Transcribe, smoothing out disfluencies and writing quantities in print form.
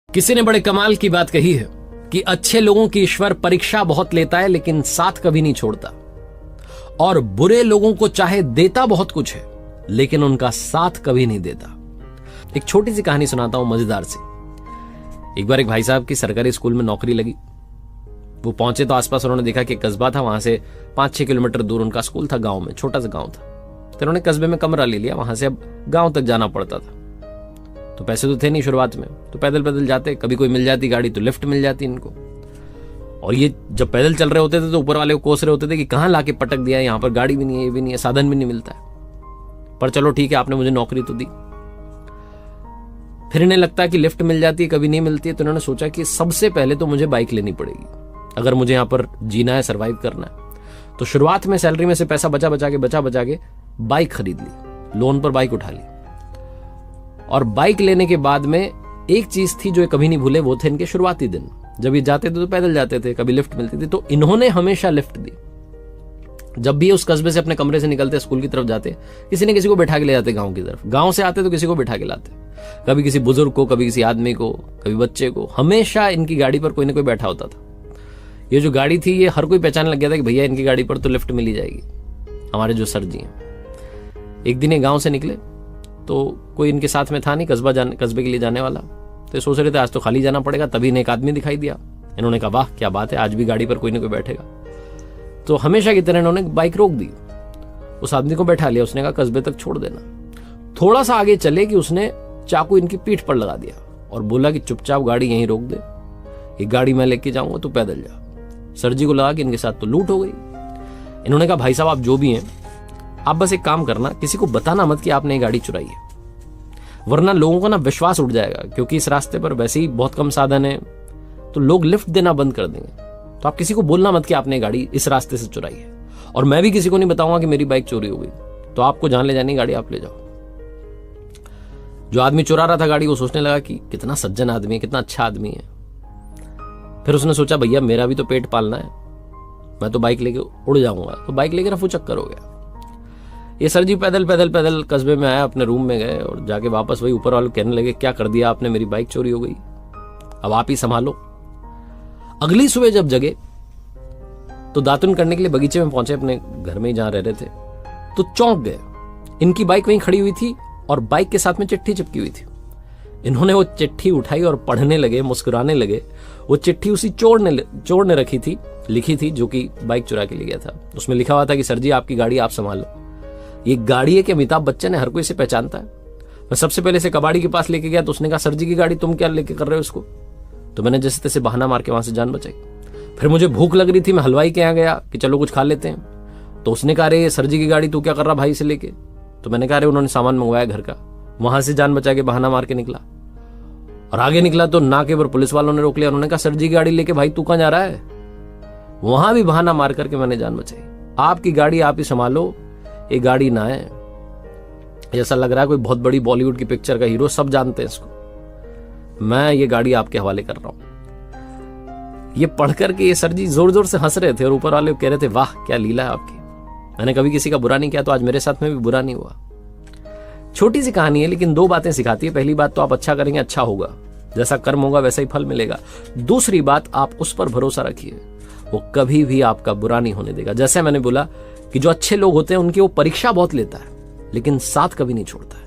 किसी ने बड़े कमाल की बात कही है कि अच्छे लोगों की ईश्वर परीक्षा बहुत लेता है लेकिन साथ कभी नहीं छोड़ता, और बुरे लोगों को चाहे देता बहुत कुछ है लेकिन उनका साथ कभी नहीं देता। एक छोटी सी कहानी सुनाता हूं मजेदार सी। एक बार एक भाई साहब की सरकारी स्कूल में नौकरी लगी। वो पहुंचे तो आसपास उन्होंने देखा कि एक कस्बा था, वहां से 5-6 किलोमीटर दूर उनका स्कूल था, गांव में, छोटा सा गांव था। तो उन्होंने कस्बे में कमरा ले लिया, वहां से अब गांव तक जाना पड़ता था। तो पैसे तो थे नहीं शुरुआत में, तो पैदल पैदल जाते, कभी कोई मिल जाती गाड़ी तो लिफ्ट मिल जाती इनको। और ये जब पैदल चल रहे होते थे तो ऊपर वाले को कोस रहे होते थे कि कहां लाके पटक दिया, यहां पर गाड़ी भी नहीं है, ये भी नहीं है, साधन भी नहीं मिलता है, पर चलो ठीक है आपने मुझे नौकरी तो दी। फिर इन्हें लगता है कि लिफ्ट मिल जाती है, कभी नहीं मिलती है, तो इन्होंने सोचा कि सबसे पहले तो मुझे बाइक लेनी पड़ेगी अगर मुझे यहां पर जीना है, सर्वाइव करना है। तो शुरुआत में सैलरी में से पैसा बचा बचा के बाइक खरीद ली, लोन पर बाइक उठा ली। और बाइक लेने के बाद में एक चीज थी जो ये कभी नहीं भूले, वो थे इनके शुरुआती दिन। जब ये जाते थे तो पैदल जाते थे, कभी लिफ्ट मिलती थी, तो इन्होंने हमेशा लिफ्ट दी। जब भी उस कस्बे से अपने कमरे से निकलते, स्कूल की तरफ जाते, किसी न किसी को बैठा के ले जाते गांव की तरफ। गांव से आते तो किसी को बैठा के लाते, कभी किसी बुजुर्ग को, कभी किसी आदमी को, कभी बच्चे को। हमेशा इनकी गाड़ी पर कोई ना कोई बैठा होता था। ये जो गाड़ी थी ये हर कोई पहचान लग गया था कि भैया इनकी गाड़ी पर तो लिफ्ट मिल ही जाएगी, हमारे जो सर जी हैं। एक दिन ये गांव से निकले तो कोई इनके साथ में था नहीं, कस्बे के लिए जाने वाला। तो सोच रहे थे आज तो खाली जाना पड़ेगा, तभी इन्हें एक आदमी दिखाई दिया। इन्होंने कहा वाह क्या बात है, आज भी गाड़ी पर कोई ना कोई बैठेगा। तो हमेशा की तरह इन्होंने बाइक रोक दी, उस आदमी को बैठा लिया। उसने कहा कस्बे तक छोड़ देना। थोड़ा सा आगे चले कि उसने चाकू इनकी पीठ पर लगा दिया और बोला कि चुपचाप गाड़ी यहीं रोक दे, ये गाड़ी मैं लेके जाऊंगा, तू पैदल जा। सर जी को लगा कि इनके साथ तो लूट हो गई। इन्होंने कहा भाई साहब आप जो भी हैं, आप बस एक काम करना, किसी को बताना मत कि आपने ये गाड़ी चुराई है, वरना लोगों का ना विश्वास उठ जाएगा, क्योंकि इस रास्ते पर वैसे ही बहुत कम साधन है, तो लोग लिफ्ट देना बंद कर देंगे। तो आप किसी को बोलना मत कि आपने गाड़ी इस रास्ते से चुराई है, और मैं भी किसी को नहीं बताऊंगा कि मेरी बाइक चोरी हो गई। तो आपको जहां ले जानी गाड़ी आप ले जाओ। जो आदमी चुरा रहा था गाड़ी, वो सोचने लगा कि कितना सज्जन आदमी है, कितना अच्छा आदमी है। फिर उसने सोचा भैया मेरा भी तो पेट पालना है, मैं तो बाइक लेके उड़ जाऊंगा। तो बाइक लेके रफू चक्कर हो गया। ये सर जी पैदल पैदल पैदल कस्बे में आया, अपने रूम में गए और जाके वापस वही ऊपर वाले कहने लगे क्या कर दिया आपने, मेरी बाइक चोरी हो गई, अब आप ही संभालो। अगली सुबह जब जगे तो दातुन करने के लिए बगीचे में पहुंचे, अपने घर में ही जहां रह रहे थे, तो चौंक गए। इनकी बाइक वहीं खड़ी हुई थी और बाइक के साथ में चिट्ठी चिपकी हुई थी। इन्होंने वो चिट्ठी उठाई और पढ़ने लगे, मुस्कुराने लगे। वो चिट्ठी उसी चोर ने लिखी थी जो कि बाइक चुरा के ले गया था। उसमें लिखा हुआ था कि सर जी आपकी गाड़ी आप संभालो। ये गाड़ी है कि अमिताभ बच्चन है, हर कोई इसे पहचानता है। मैं सबसे पहले से कबाड़ी के पास लेके गया तो उसने कहा सर जी की गाड़ी तुम क्या लेके कर रहे हो इसको। तो मैंने जैसे तैसे बहाना मार के वहां से जान बचाई। फिर मुझे भूख लग रही थी, मैं हलवाई के यहाँ गया कि चलो कुछ खा लेते हैं। तो उसने कहा अरे सर जी की गाड़ी तू क्या कर रहा भाई से लेके। तो मैंने कहा अरे उन्होंने सामान मंगवाया घर का। वहां से जान बचा के बहाना मार के निकला और आगे निकला तो नाके पर पुलिस वालों ने रोक लिया। उन्होंने कहा सर जी की गाड़ी लेके भाई तू कहां जा रहा है। वहां भी बहाना मार करके मैंने जान बचाई। आपकी गाड़ी आप ही संभालो, ये गाड़ी ना है। ऐसा लग रहा है कोई बहुत बड़ी बॉलीवुड की पिक्चर का हीरो, सब जानते हैं इसको। मैं ये गाड़ी आपके हवाले कर रहा हूं। ये पढ़ करके ये सर जी जोर जोर से हंस रहे थे और ऊपर वाले कह रहे थे वाह क्या लीला है आपकी, मैंने कभी किसी का बुरा नहीं किया तो आज मेरे साथ में भी बुरा नहीं हुआ। छोटी सी कहानी है लेकिन 2 बातें सिखाती है। पहली बात तो आप अच्छा करेंगे अच्छा होगा, जैसा कर्म होगा वैसा ही फल मिलेगा। दूसरी बात आप उस पर भरोसा रखिए, वो कभी भी आपका बुरा नहीं होने देगा। जैसे मैंने बोला कि जो अच्छे लोग होते हैं उनकी वो परीक्षा बहुत लेता है लेकिन साथ कभी नहीं छोड़ता है।